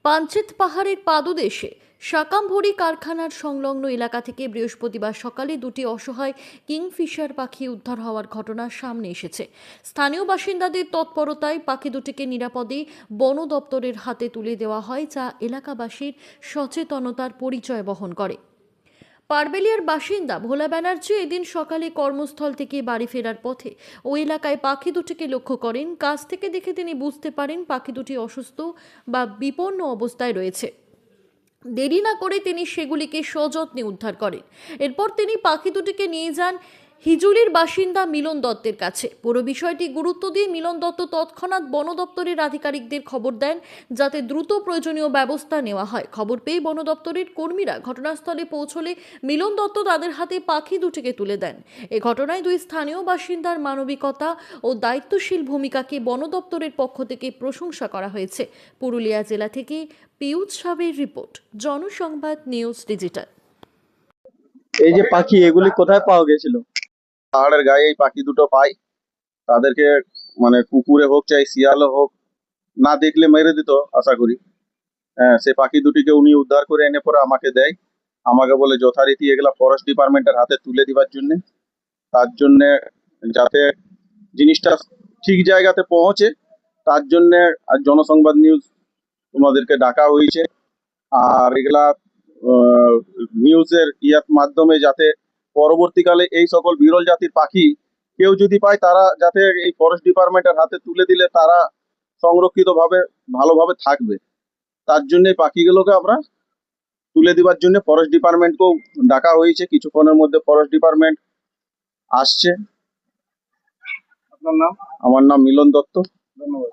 পাঞ্চেত পাহাড়ের পাদদেশে শাকাম্ভরী কারখানার সংলগ্ন এলাকা থেকে বৃহস্পতিবার সকালে দুটি অসহায় কিংফিশার পাখি উদ্ধার হওয়ার ঘটনা সামনে এসেছে। স্থানীয় বাসিন্দাদের তৎপরতায় পাখি দুটিকে নিরাপদে বন দপ্তরের হাতে তুলে দেওয়া হয়, যা এলাকাবাসীর সচেতনতার পরিচয় বহন করে। পারবেলিয়ার বাসিন্দা ভোলা ব্যানার্জি এদিন সকালে কর্মস্থল থেকে বাড়ি ফেরার পথে ওই এলাকায় পাখি দুটিকে লক্ষ্য করেন। কাছ থেকে দেখে তিনি বুঝতে পারেন পাখি দুটি অসুস্থ বা বিপন্ন অবস্থায় রয়েছে। দেরি না করে তিনি সেগুলিকে সযত্নে উদ্ধার করেন। এরপর তিনি পাখি দুটিকে নিয়ে যান হিজুলির বাসিন্দা মিলন দত্তের কাছে। পুরো বিষয়টি গুরুত্ব দিয়ে মিলন দত্ত তৎক্ষণাৎ বন দপ্তরের আধিকারিকদের খবর দেন, যাতে দ্রুত প্রয়োজনীয় ব্যবস্থা নেওয়া হয়। খবর পেয়ে বন দপ্তরের কর্মীরা ঘটনাস্থলে পৌঁছলে মিলন দত্ত তাদের হাতে পাখি দুটিকে তুলে দেন। এ ঘটনায় দুই স্থানীয় বাসিন্দার মানবিকতা ও দায়িত্বশীল ভূমিকাকে বন দপ্তরের পক্ষ থেকে প্রশংসা করা হয়েছে। পুরুলিয়া জেলা থেকে পিউষ সাবের রিপোর্ট, জনসংবাদ নিউজ ডিজিটাল। এই যে পাখি, এগুলি কোথায় পাওয়া গেছিল? পাহাড়ের গায়ে এই পাখি দুটো পাই। তাদেরকে মানে কুকুরে হোক চাই শিয়ালে হোক, না দেখলে মেরে দিত আশা করি। হ্যাঁ, সে পাখি দুটিকে উনি উদ্ধার করে এনে পরে আমাকে দেয়। আমাকে বলে যথারীতি এগুলা ফরেস্ট ডিপার্টমেন্টের হাতে তুলে দিবার জন্য, তার জন্য যাতে জিনিসটা ঠিক জায়গাতে পৌঁছে, তার জন্য আর জনসংবাদ নিউজ তোমাদেরকে ডাকা হয়েছে। আর এগুলা নিউজের ইয়ার মাধ্যমে যাতে পরবর্তীকালে এই সকল বিরল জাতির পাখি কেউ যদি পায়, তারা যাতে এই ফরেস্ট ডিপার্টমেন্টের হাতে তুলে দিলে তারা সংরক্ষিত ভাবে ভালোভাবে থাকবে। তার জন্য পাখিগুলোকে আমরা তুলে দিবার জন্য ফরেস্ট ডিপার্টমেন্টকেও ডাকা হয়েছে। কিছুক্ষণের মধ্যে ফরেস্ট ডিপার্টমেন্ট আসছে। আপনার নাম? আমার নাম মিলন দত্ত। ধন্যবাদ।